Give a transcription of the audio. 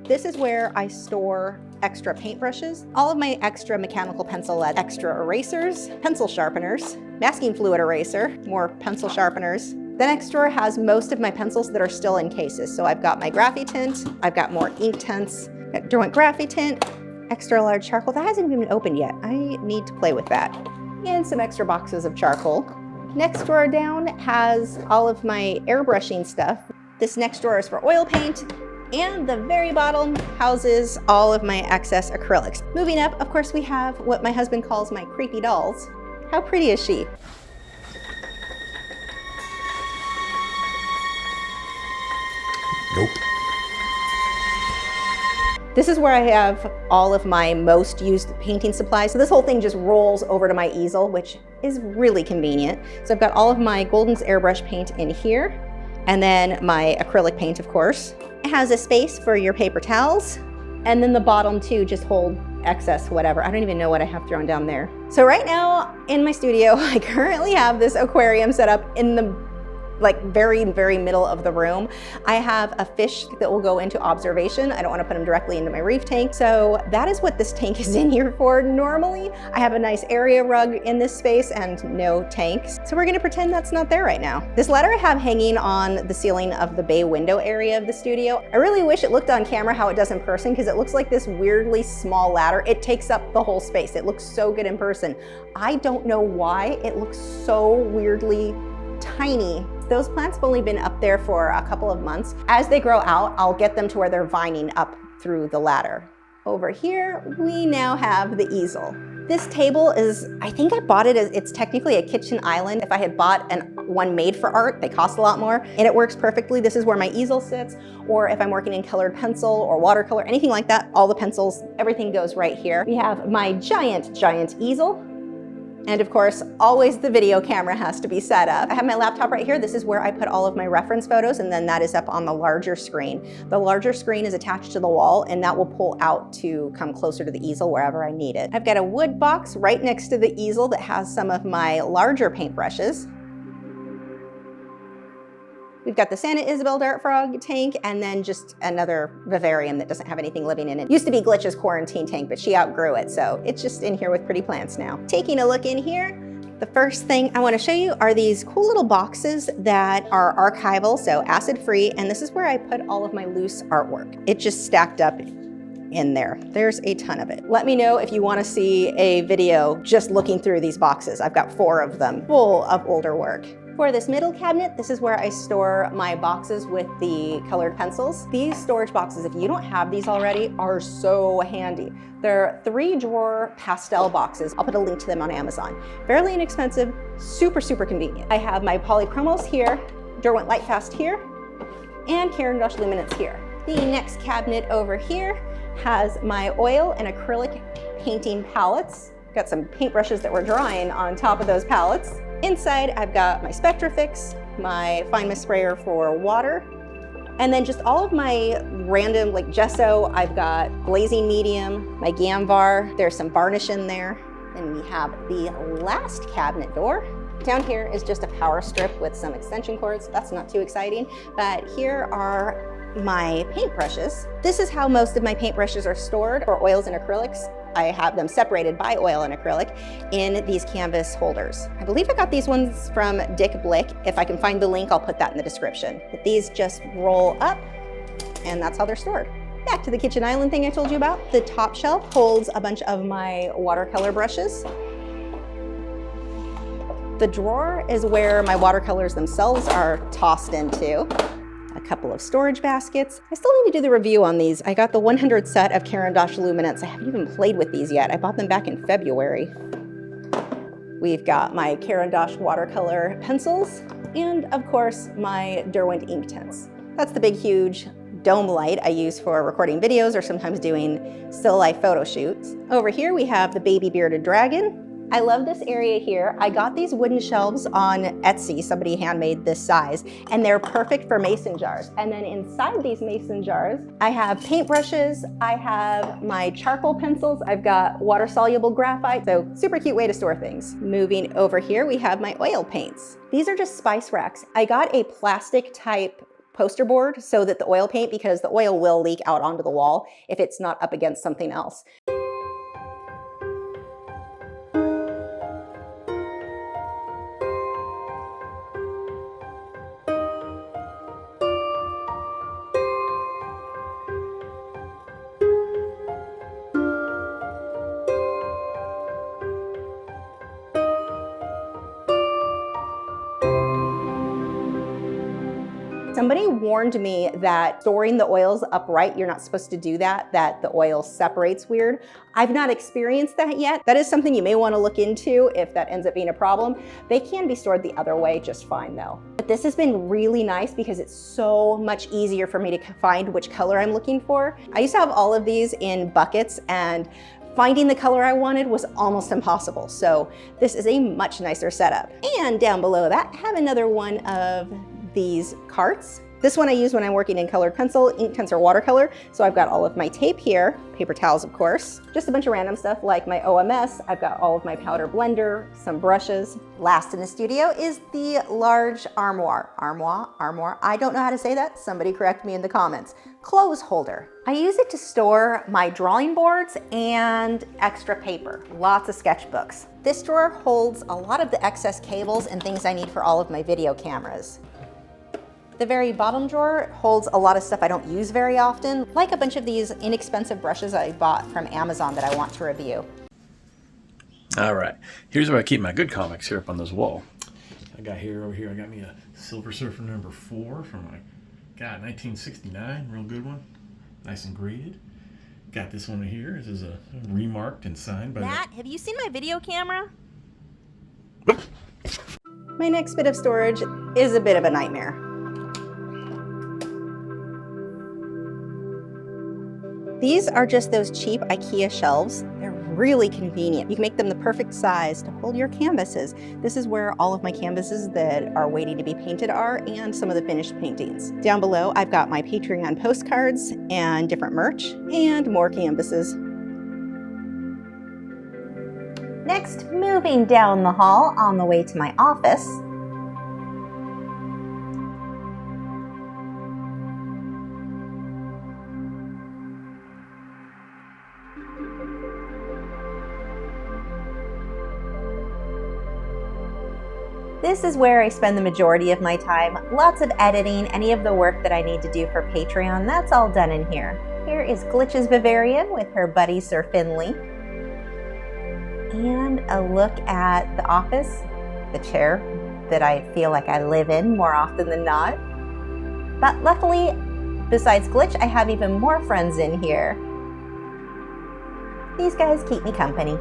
This is where I store extra paintbrushes, all of my extra mechanical pencil lead, extra erasers, pencil sharpeners, masking fluid eraser, more pencil sharpeners. The next drawer has most of my pencils that are still in cases. So I've got my graphite, I've got more Inktense, Derwent graphite, extra large charcoal. That hasn't even been opened yet. I need to play with that. And some extra boxes of charcoal. Next drawer down has all of my airbrushing stuff. This next drawer is for oil paint. And the very bottom houses all of my excess acrylics. Moving up, of course, we have what my husband calls my creepy dolls. How pretty is she? Nope. This is where I have all of my most used painting supplies. So this whole thing just rolls over to my easel, which is really convenient. So I've got all of my Golden's airbrush paint in here, and then my acrylic paint, of course. It has a space for your paper towels, and then the bottom two just hold excess whatever. I don't even know what I have thrown down there. So right now in my studio, I currently have this aquarium set up in the very, very middle of the room. I have a fish that will go into observation. I don't want to put him directly into my reef tank. So that is what this tank is in here for. Normally, I have a nice area rug in this space and no tanks. So we're gonna pretend that's not there right now. This ladder I have hanging on the ceiling of the bay window area of the studio. I really wish it looked on camera how it does in person, because it looks like this weirdly small ladder. It takes up the whole space. It looks so good in person. I don't know why it looks so weirdly tiny. Those plants have only been up there for a couple of months. As they grow out, I'll get them to where they're vining up through the ladder. Over here, we now have the easel. This table is, I think I bought it as, it's technically a kitchen island. If I had bought one made for art, they cost a lot more, and it works perfectly. This is where my easel sits, or if I'm working in colored pencil or watercolor, anything like that, all the pencils, everything goes right here. We have my giant, giant easel. And of course, always the video camera has to be set up. I have my laptop right here. This is where I put all of my reference photos, and then that is up on the larger screen. The larger screen is attached to the wall, and that will pull out to come closer to the easel wherever I need it. I've got a wood box right next to the easel that has some of my larger paintbrushes. We've got the Santa Isabel Dart Frog tank, and then just another vivarium that doesn't have anything living in it. Used to be Glitch's quarantine tank, but she outgrew it, so it's just in here with pretty plants now. Taking a look in here, the first thing I want to show you are these cool little boxes that are archival, so acid-free, and this is where I put all of my loose artwork. It just stacked up in there. There's a ton of it. Let me know if you want to see a video just looking through these boxes. I've got 4 of them full of older work. For this middle cabinet, this is where I store my boxes with the colored pencils. These storage boxes, if you don't have these already, are so handy. They're 3-drawer pastel boxes. I'll put a link to them on Amazon. Fairly inexpensive, super, super convenient. I have my polychromos here, Derwent Lightfast here, and Caran d'Ache Luminance here. The next cabinet over here has my oil and acrylic painting palettes. Got some paintbrushes that were drying on top of those palettes. Inside, I've got my Spectrafix, my fine mist sprayer for water, and then just all of my random gesso. I've got glazing medium, my Gamvar, there's some varnish in there. And we have the last cabinet door. Down here is just a power strip with some extension cords. That's not too exciting, but here are my paintbrushes. This is how most of my paintbrushes are stored for oils and acrylics. I have them separated by oil and acrylic in these canvas holders. I believe I got these ones from Dick Blick. If I can find the link, I'll put that in the description. But these just roll up, and that's how they're stored. Back to the kitchen island thing I told you about. The top shelf holds a bunch of my watercolor brushes. The drawer is where my watercolors themselves are tossed into. A couple of storage baskets. I still need to do the review on these. I got the 100 set of Caran d'Ache Luminance. I haven't even played with these yet. I bought them back in February. We've got my Caran d'Ache watercolor pencils, and of course, my Derwent Inktense. That's the big, huge dome light I use for recording videos or sometimes doing still life photo shoots. Over here, we have the baby bearded dragon. I love this area here. I got these wooden shelves on Etsy. Somebody handmade this size, and they're perfect for mason jars. And then inside these mason jars, I have paintbrushes, I have my charcoal pencils, I've got water-soluble graphite, so super cute way to store things. Moving over here, we have my oil paints. These are just spice racks. I got a plastic type poster board so that the oil paint, because the oil will leak out onto the wall if it's not up against something else. Somebody warned me that storing the oils upright, you're not supposed to do that the oil separates weird. I've not experienced that yet. That is something you may want to look into if that ends up being a problem. They can be stored the other way just fine though. But this has been really nice because it's so much easier for me to find which color I'm looking for. I used to have all of these in buckets, and finding the color I wanted was almost impossible. So this is a much nicer setup. And down below that, I have another one of these carts. This one I use when I'm working in colored pencil, Inktense, or watercolor. So I've got all of my tape here, paper towels of course, just a bunch of random stuff like my OMS. I've got all of my powder blender, some brushes. Last in the studio is the large armoire. I don't know how to say that. Somebody correct me in the comments. Clothes holder. I use it to store my drawing boards and extra paper, lots of sketchbooks. This drawer holds a lot of the excess cables and things I need for all of my video cameras. The very bottom drawer holds a lot of stuff I don't use very often, like a bunch of these inexpensive brushes I bought from Amazon that I want to review. All right, here's where I keep my good comics here up on this wall. I got over here, I got me a Silver Surfer number 4 from 1969, real good one, nice and graded. Got this one here. This is a remarked and signed by Matt, have you seen my video camera? My next bit of storage is a bit of a nightmare. These are just those cheap IKEA shelves. They're really convenient. You can make them the perfect size to hold your canvases. This is where all of my canvases that are waiting to be painted are, and some of the finished paintings. Down below, I've got my Patreon postcards and different merch and more canvases. Next, moving down the hall on the way to my office, this is where I spend the majority of my time. Lots of editing, any of the work that I need to do for Patreon, that's all done in here. Here is Glitch's Bavarian with her buddy Sir Finley. And a look at the office, the chair that I feel like I live in more often than not. But luckily, besides Glitch, I have even more friends in here. These guys keep me company.